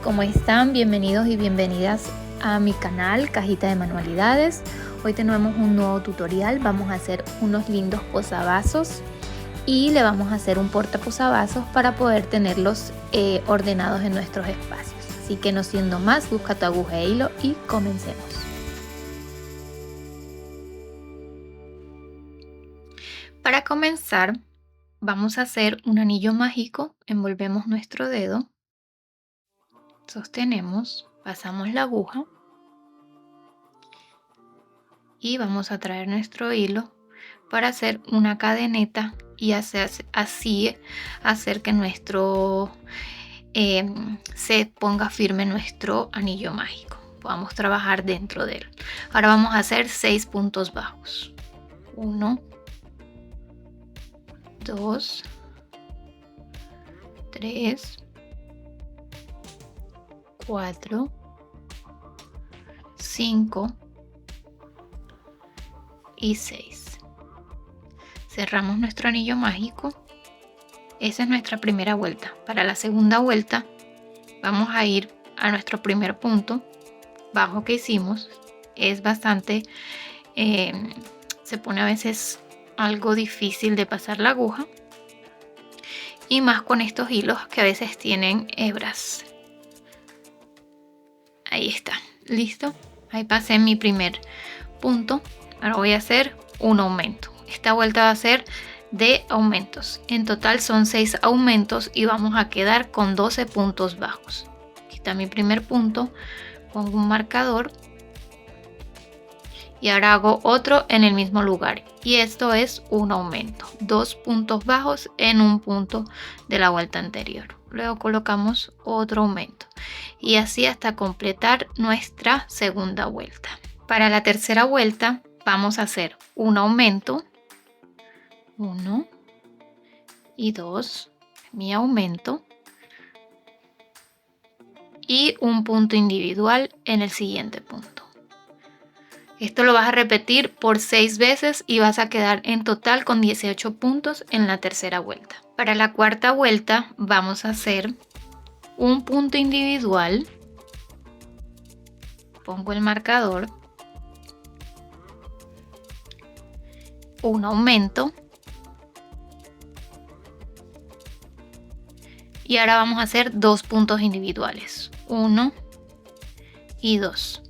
¿cómo están? Bienvenidos y bienvenidas a mi canal Cajita de Manualidades. Hoy tenemos un nuevo tutorial. Vamos a hacer unos lindos posavasos y le vamos a hacer un portaposavasos para poder tenerlos ordenados en nuestros espacios. Así que no siendo más, busca tu aguja e hilo y comencemos. Para comenzar, vamos a hacer un anillo mágico. Envolvemos nuestro dedo, sostenemos, pasamos la aguja y vamos a traer nuestro hilo para hacer una cadeneta y así hacer que nuestro se ponga firme nuestro anillo mágico. Vamos a trabajar dentro de él. Ahora vamos a hacer 6 puntos bajos. 1, 2, 3, 4, 5 y 6. Cerramos nuestro anillo mágico. Esa es nuestra primera vuelta. Para la segunda vuelta vamos a ir a nuestro primer punto bajo que hicimos. Es bastante, se pone a veces algo difícil de pasar la aguja, y más con estos hilos que a veces tienen hebras. Ahí está, listo. Ahí pasé mi primer punto. Ahora voy a hacer un aumento. Esta vuelta va a ser de aumentos. En total son 6 aumentos y vamos a quedar con 12 puntos bajos. Aquí está mi primer punto. Pongo un marcador y ahora hago otro en el mismo lugar, y esto es un aumento, 2 puntos bajos en un punto de la vuelta anterior. Luego colocamos otro aumento y así hasta completar nuestra segunda vuelta. Para la tercera vuelta vamos a hacer un aumento, 1 y 2, mi aumento, y un punto individual en el siguiente punto. Esto lo vas a repetir por 6 veces y vas a quedar en total con 18 puntos en la tercera vuelta. Para la cuarta vuelta vamos a hacer un punto individual. Pongo el marcador, un aumento, y ahora vamos a hacer 2 puntos individuales, 1 y 2.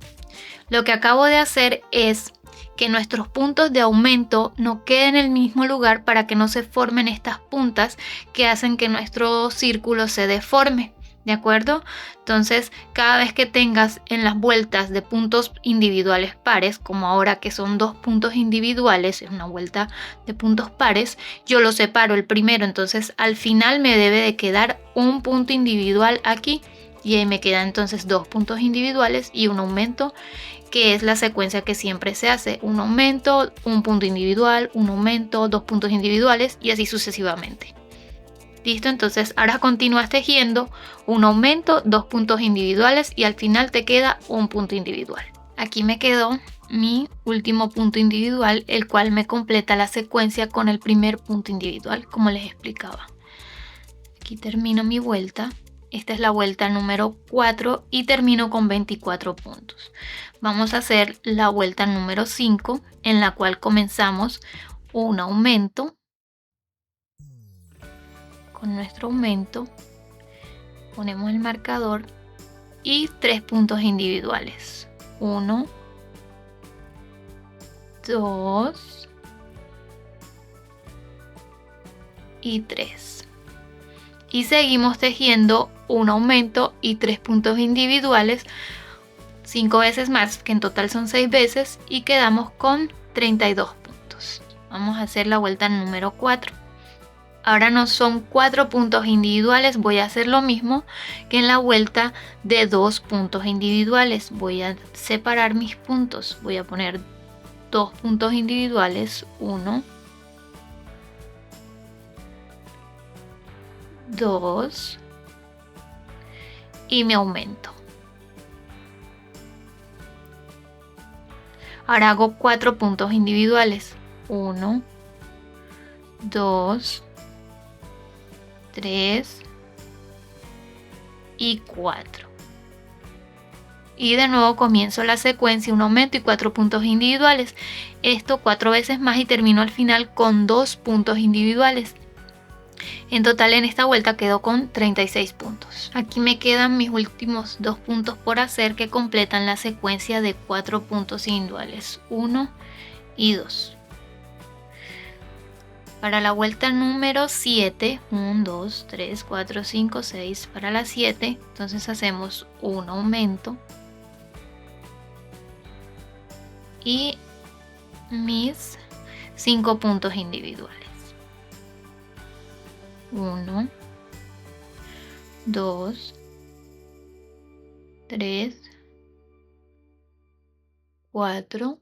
Lo que acabo de hacer es que nuestros puntos de aumento no queden en el mismo lugar para que no se formen estas puntas que hacen que nuestro círculo se deforme, ¿de acuerdo? Entonces, cada vez que tengas en las vueltas de puntos individuales pares, como ahora que son 2 puntos individuales, es una vuelta de puntos pares, yo lo separo el primero, entonces al final me debe de quedar un punto individual aquí. Y ahí me quedan entonces 2 puntos individuales y un aumento, que es la secuencia que siempre se hace. Un aumento, un punto individual, un aumento, 2 puntos individuales y así sucesivamente. Listo, entonces ahora continúas tejiendo un aumento, 2 puntos individuales y al final te queda un punto individual. Aquí me quedó mi último punto individual, el cual me completa la secuencia con el primer punto individual, como les explicaba. Aquí termino mi vuelta. Esta es la vuelta número 4 y termino con 24 puntos. Vamos a hacer la vuelta número 5, en la cual comenzamos un aumento. Con nuestro aumento ponemos el marcador y 3 puntos individuales. 1, 2 y 3. Y seguimos tejiendo un aumento y 3 puntos individuales 5 veces más, que en total son 6 veces, y quedamos con 32 puntos. Vamos a hacer la vuelta número 4. Ahora no son 4 puntos individuales, voy a hacer lo mismo que en la vuelta de 2 puntos individuales. Voy a separar mis puntos, voy a poner 2 puntos individuales, 1, 2 y mi aumento. Ahora hago 4 puntos individuales, 1, 2, 3 y 4. y de nuevo comienzo la secuencia, un aumento y 4 puntos individuales. Esto 4 veces más y termino al final con 2 puntos individuales. En total en esta vuelta quedo con 36 puntos. Aquí me quedan mis últimos 2 puntos por hacer que completan la secuencia de 4 puntos individuales, 1 y 2. Para la vuelta número 7, 1, 2, 3, 4, 5, 6, para la 7, entonces hacemos un aumento y mis 5 puntos individuales. 1, 2, 3, 4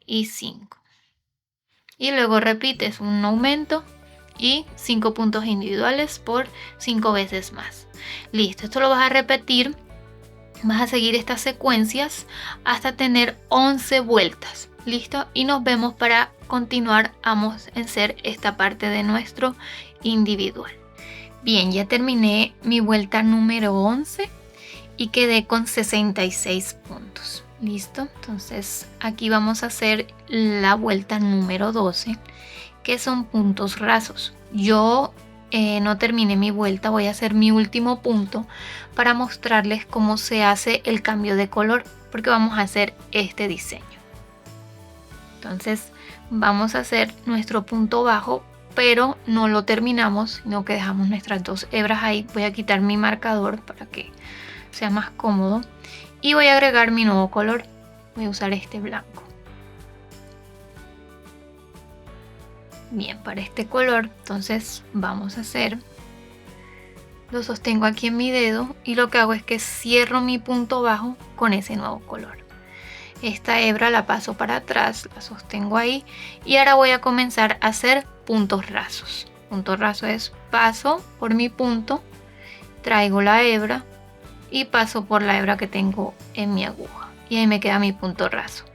y 5. Y luego repites un aumento y 5 puntos individuales por 5 veces más. Listo, esto lo vas a repetir, vas a seguir estas secuencias hasta tener 11 vueltas. Listo, y nos vemos para continuar a hacer esta parte de nuestro individual. Bien, ya terminé mi vuelta número 11 y quedé con 66 puntos. Listo, entonces aquí vamos a hacer la vuelta número 12, que son puntos rasos. Yo no terminé mi vuelta, voy a hacer mi último punto para mostrarles cómo se hace el cambio de color, porque vamos a hacer este diseño. Entonces vamos a hacer nuestro punto bajo, pero no lo terminamos, sino que dejamos nuestras 2 hebras ahí. Voy a quitar mi marcador para que sea más cómodo y voy a agregar mi nuevo color. Voy a usar este blanco. Bien, para este color entonces vamos a hacer, lo sostengo aquí en mi dedo y lo que hago es que cierro mi punto bajo con ese nuevo color. Esta hebra la paso para atrás, la sostengo ahí y ahora voy a comenzar a hacer puntos rasos. Punto raso es paso por mi punto, traigo la hebra y paso por la hebra que tengo en mi aguja y ahí me queda mi punto raso.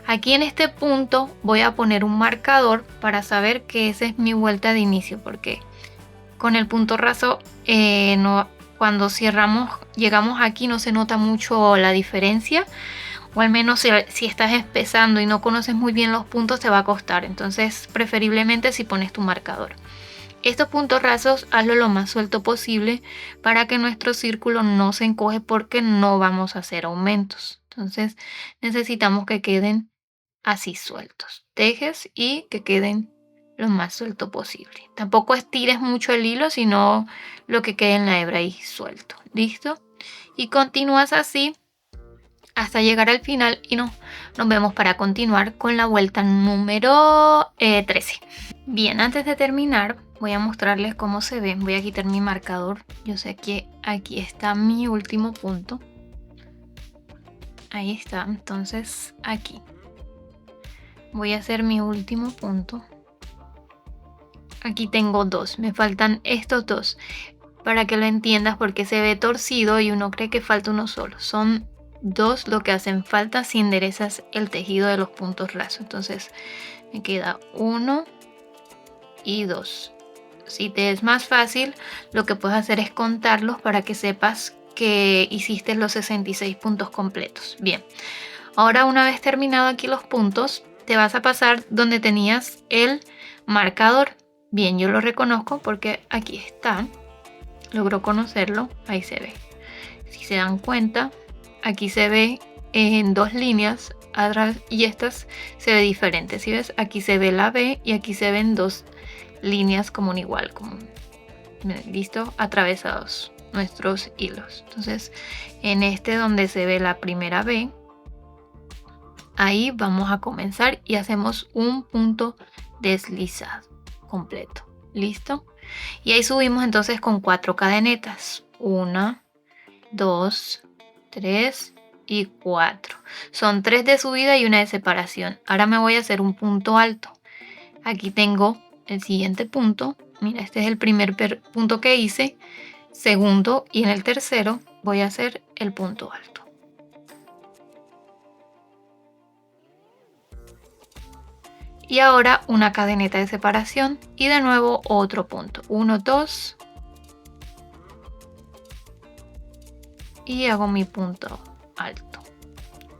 Aquí en este punto voy a poner un marcador para saber que esa es mi vuelta de inicio, porque con el punto raso cuando llegamos aquí no se nota mucho la diferencia, o al menos si estás empezando y no conoces muy bien los puntos te va a costar. Entonces preferiblemente si pones tu marcador. Estos puntos rasos hazlo lo más suelto posible para que nuestro círculo no se encoge, porque no vamos a hacer aumentos. Entonces necesitamos que queden así sueltos. Tejes y que queden lo más suelto posible. Tampoco estires mucho el hilo, sino lo que quede en la hebra ahí suelto. ¿Listo? Y continúas así hasta llegar al final y nos vemos para continuar con la vuelta número 13. Bien, antes de terminar voy a mostrarles cómo se ve. Voy a quitar mi marcador. Yo sé que aquí está mi último punto. Ahí está. Entonces aquí voy a hacer mi último punto. Aquí tengo 2. Me faltan estos 2 para que lo entiendas, porque se ve torcido y uno cree que falta uno solo. Son 2 lo que hacen falta si enderezas el tejido de los puntos rasos. Entonces me queda 1 y 2. Si te es más fácil, lo que puedes hacer es contarlos para que sepas que hiciste los 66 puntos completos. Bien, ahora una vez terminado aquí los puntos, te vas a pasar donde tenías el marcador. Bien, yo lo reconozco porque aquí está. Logro conocerlo, ahí se ve. Si se dan cuenta, aquí se ve en 2 líneas atrás y estas se ve diferente. Si ves, aquí se ve la B y aquí se ven 2 líneas como igual, como listo, atravesados nuestros hilos. Entonces en este donde se ve la primera B, ahí vamos a comenzar y hacemos un punto deslizado completo. Listo, y ahí subimos entonces con 4 cadenetas. 1, 2, 3 y 4. Son 3 de subida y 1 de separación. Ahora me voy a hacer un punto alto. Aquí tengo el siguiente punto. Mira, este es el primer punto que hice. Segundo, y en el tercero voy a hacer el punto alto. Y ahora una cadeneta de separación y de nuevo otro punto. 1, 2 y hago mi punto alto,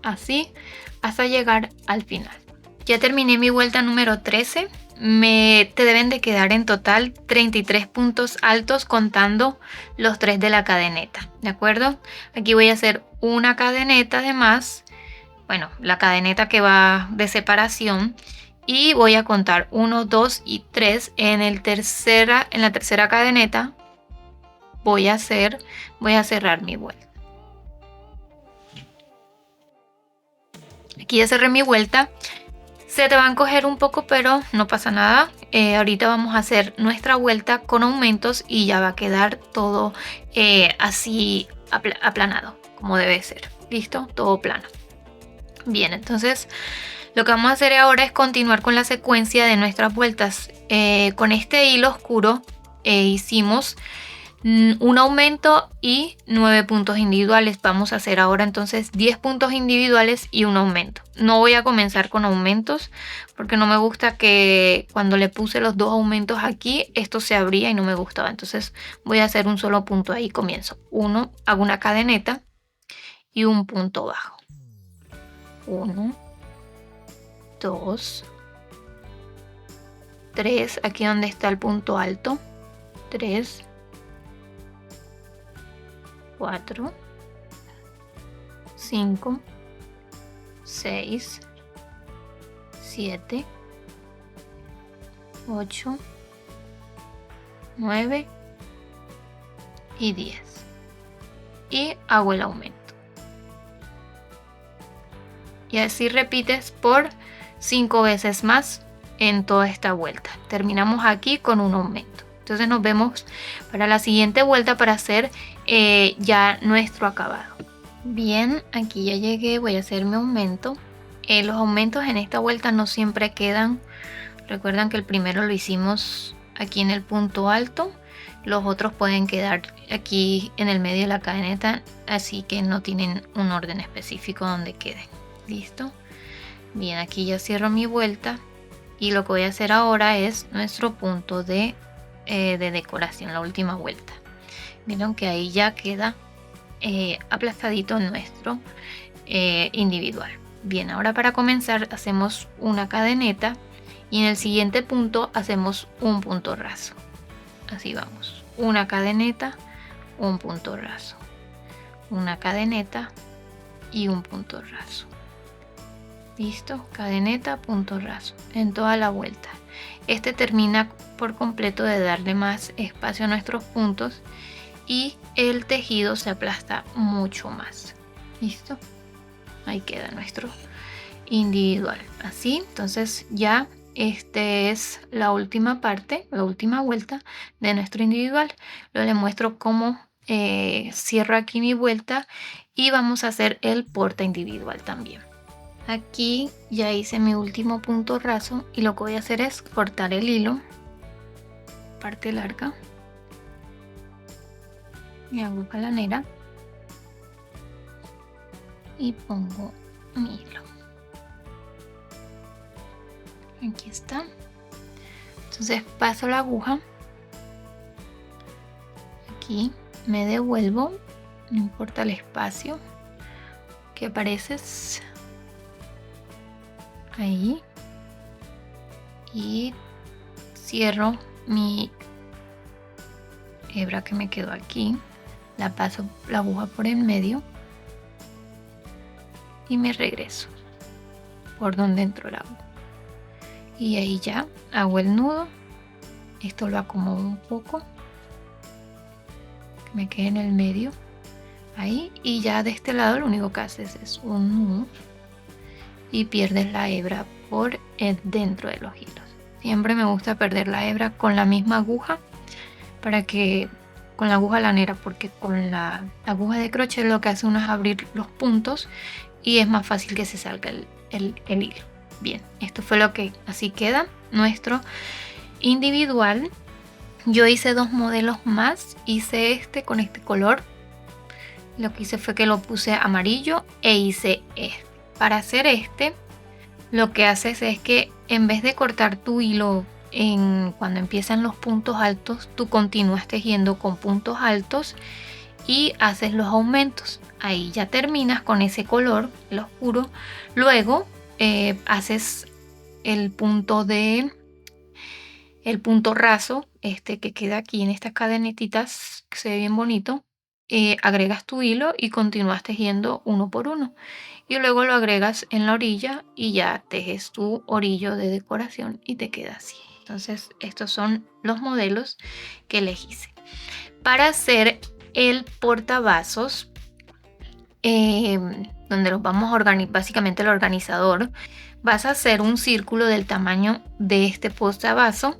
así hasta llegar al final. Ya terminé mi vuelta número 13. Te deben de quedar en total 33 puntos altos contando los 3 de la cadeneta, ¿de acuerdo? Aquí voy a hacer una cadeneta de más, bueno, la cadeneta que va de separación, y voy a contar 1, 2 y 3 en la tercera cadeneta. Voy a cerrar mi vuelta. Aquí ya cerré mi vuelta. Se te va a encoger un poco, pero no pasa nada. Ahorita vamos a hacer nuestra vuelta con aumentos y ya va a quedar todo así aplanado, como debe ser. ¿Listo? Todo plano. Bien, entonces lo que vamos a hacer ahora es continuar con la secuencia de nuestras vueltas. Con este hilo oscuro hicimos un aumento y 9 puntos individuales. Vamos a hacer ahora entonces 10 puntos individuales y un aumento. No voy a comenzar con aumentos porque no me gusta que cuando le puse los dos aumentos aquí esto se abría y no me gustaba. Entonces voy a hacer un solo punto ahí. Comienzo. Hago una cadeneta y un punto bajo. 1, 2, 3, aquí donde está el punto alto. 3, 4, 5, 6, 7, 8, 9 y 10. Y hago el aumento. Y así repites por 5 veces más en toda esta vuelta. Terminamos aquí con un aumento. Entonces nos vemos para la siguiente vuelta para hacer ya nuestro acabado. Bien, aquí ya llegué, voy a hacer mi aumento. Los aumentos en esta vuelta no siempre quedan. Recuerdan que el primero lo hicimos aquí en el punto alto. Los otros pueden quedar aquí en el medio de la cadeneta, así que no tienen un orden específico donde queden. ¿Listo? Bien, aquí ya cierro mi vuelta y lo que voy a hacer ahora es nuestro punto de decoración, la última vuelta. Miren que ahí ya queda aplastadito nuestro individual. Bien, ahora para comenzar hacemos una cadeneta y en el siguiente punto hacemos un punto raso. Así vamos, una cadeneta, un punto raso, una cadeneta y un punto raso. Listo, cadeneta, punto raso en toda la vuelta. Este termina por completo de darle más espacio a nuestros puntos y el tejido se aplasta mucho más. Listo, ahí queda nuestro individual. Así, entonces ya esta es la última parte, la última vuelta de nuestro individual. Luego les muestro cómo cierro aquí mi vuelta y vamos a hacer el porta individual también. Aquí ya hice mi último punto raso y lo que voy a hacer es cortar el hilo, parte larga, y hago calanera y pongo mi hilo. Aquí está. Entonces paso la aguja, aquí me devuelvo, no importa el espacio que apareces ahí, y cierro mi hebra que me quedó aquí, la paso la aguja por el medio y me regreso por donde entró la aguja y ahí ya hago el nudo. Esto lo acomodo un poco que me quede en el medio ahí, y ya de este lado lo único que haces es un nudo y pierdes la hebra por dentro de los hilos. Siempre me gusta perder la hebra con la misma aguja, con la aguja lanera, porque con la aguja de crochet lo que hace uno es abrir los puntos y es más fácil que se salga el hilo. Bien, esto fue lo que así queda nuestro individual. Yo hice dos modelos más, hice este con este color, lo que hice fue que lo puse amarillo e hice este. Para hacer este, lo que haces es que en vez de cortar tu hilo cuando empiezan los puntos altos, tú continúas tejiendo con puntos altos y haces los aumentos. Ahí ya terminas con ese color, el oscuro. Luego haces el punto raso, que queda aquí en estas cadenetitas, que se ve bien bonito. Agregas tu hilo y continúas tejiendo uno por uno. Y luego lo agregas en la orilla y ya tejes tu orillo de decoración y te queda así. Entonces estos son los modelos que les hice. Para hacer el portavasos, donde los vamos a organizar, básicamente el organizador, vas a hacer un círculo del tamaño de este portavasos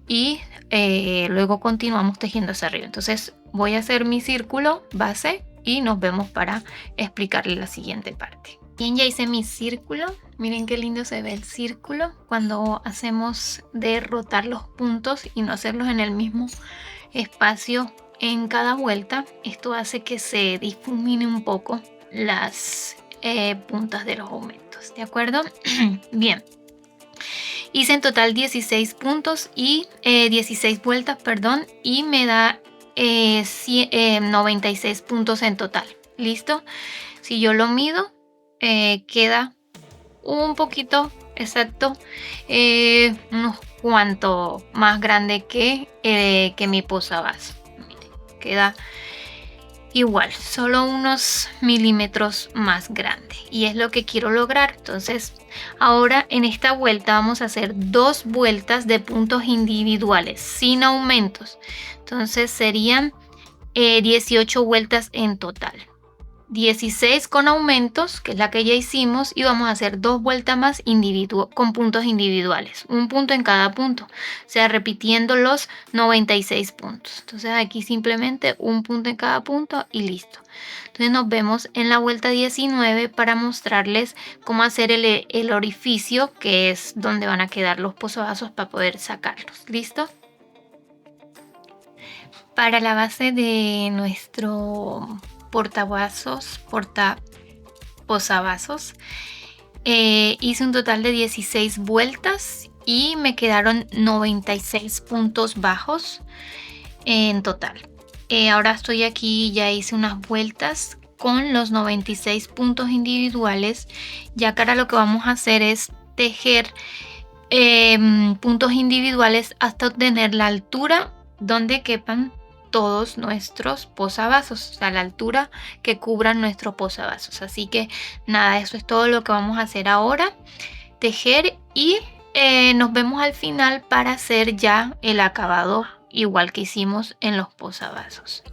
y luego continuamos tejiendo hacia arriba. Entonces voy a hacer mi círculo base y nos vemos para explicarle la siguiente parte. Bien, ya hice mi círculo. Miren qué lindo se ve el círculo cuando hacemos de rotar los puntos y no hacerlos en el mismo espacio en cada vuelta. Esto hace que se difumine un poco las puntas de los aumentos, ¿de acuerdo? Bien, hice en total 16 puntos y 16 vueltas, perdón, y me da 96 puntos en total. ¿Listo? Si yo lo mido, queda un poquito exacto, unos cuanto más grande que mi posavasos. Queda igual, solo unos milímetros más grande, y es lo que quiero lograr. Entonces ahora en esta vuelta vamos a hacer 2 vueltas de puntos individuales sin aumentos. Entonces serían 18 vueltas en total, 16 con aumentos, que es la que ya hicimos, y vamos a hacer 2 vueltas más con puntos individuales, un punto en cada punto, o sea, repitiendo los 96 puntos. Entonces aquí simplemente un punto en cada punto y listo. Entonces nos vemos en la vuelta 19 para mostrarles cómo hacer el orificio, que es donde van a quedar los posavasos para poder sacarlos. ¿Listo? Para la base de nuestro posavasos, hice un total de 16 vueltas y me quedaron 96 puntos bajos en total. Ahora estoy aquí, ya hice unas vueltas con los 96 puntos individuales. Ya que ahora lo que vamos a hacer es tejer puntos individuales hasta obtener la altura donde quepan todos nuestros posavasos, o sea, la altura que cubran nuestros posavasos. Así que nada, eso es todo lo que vamos a hacer ahora, tejer, y nos vemos al final para hacer ya el acabado igual que hicimos en los posavasos.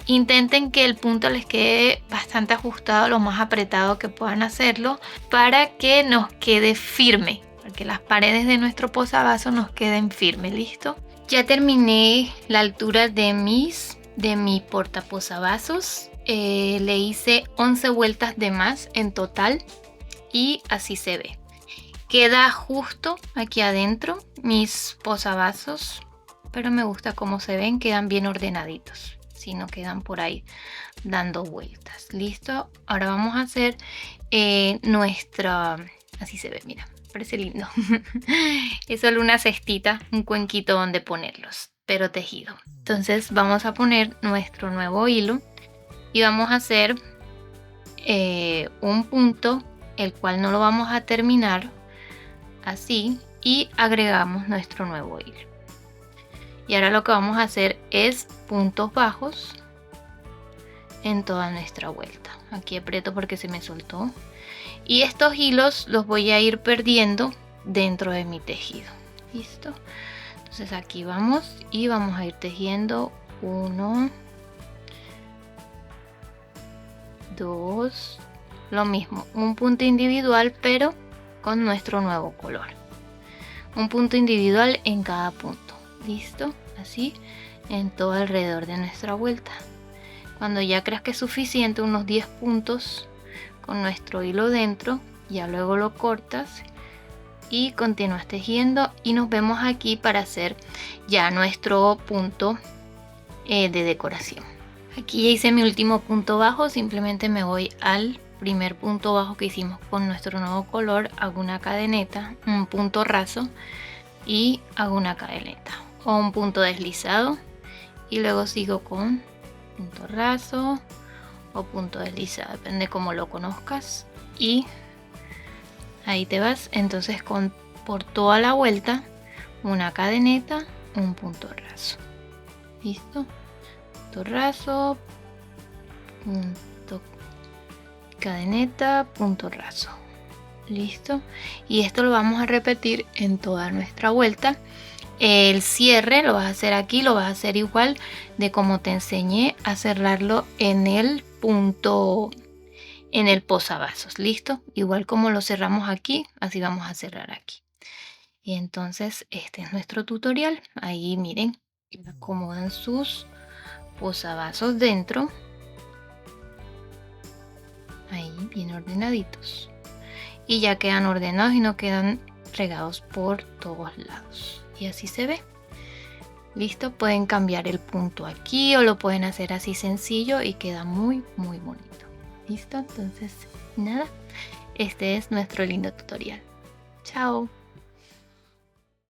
Intenten que el punto les quede bastante ajustado, lo más apretado que puedan hacerlo, para que nos quede firme, para que las paredes de nuestro posavasos nos queden firmes. ¿Listo? Ya terminé la altura de mi portaposavasos. Le hice 11 vueltas de más en total y así se ve. Queda justo aquí adentro mis posavasos, pero me gusta cómo se ven, quedan bien ordenaditos, si no quedan por ahí dando vueltas. ¿Listo? Ahora vamos a hacer nuestra... Así se ve, mira. Parece lindo. Es solo una cestita, un cuenquito donde ponerlos, pero tejido. Entonces vamos a poner nuestro nuevo hilo y vamos a hacer un punto, el cual no lo vamos a terminar así, y agregamos nuestro nuevo hilo. Y ahora lo que vamos a hacer es puntos bajos en toda nuestra vuelta. Aquí aprieto porque se me soltó. Y estos hilos los voy a ir perdiendo dentro de mi tejido. ¿Listo? Entonces aquí vamos y vamos a ir tejiendo 1, 2, lo mismo, un punto individual pero con nuestro nuevo color. Un punto individual en cada punto. ¿Listo? Así en todo alrededor de nuestra vuelta. Cuando ya creas que es suficiente, unos 10 puntos con nuestro hilo dentro, ya luego lo cortas y continúas tejiendo, y nos vemos aquí para hacer ya nuestro punto de decoración. Aquí ya hice mi último punto bajo, simplemente me voy al primer punto bajo que hicimos con nuestro nuevo color, hago una cadeneta, un punto raso y hago una cadeneta o un punto deslizado, y luego sigo con punto raso o punto deslizado, depende cómo lo conozcas. Y ahí te vas. Entonces por toda la vuelta una cadeneta, un punto raso. Listo, punto raso, punto cadeneta, punto raso. Listo, y esto lo vamos a repetir en toda nuestra vuelta. El cierre lo vas a hacer aquí, lo vas a hacer igual de como te enseñé a cerrarlo en el punto, en el posavasos. Listo, igual como lo cerramos aquí, así vamos a cerrar aquí. Y entonces este es nuestro tutorial. Ahí miren, acomodan sus posavasos dentro, ahí bien ordenaditos, y ya quedan ordenados y no quedan regados por todos lados. Y así se ve. Listo, pueden cambiar el punto aquí o lo pueden hacer así sencillo y queda muy bonito. Listo, entonces nada, este es nuestro lindo tutorial. Chao.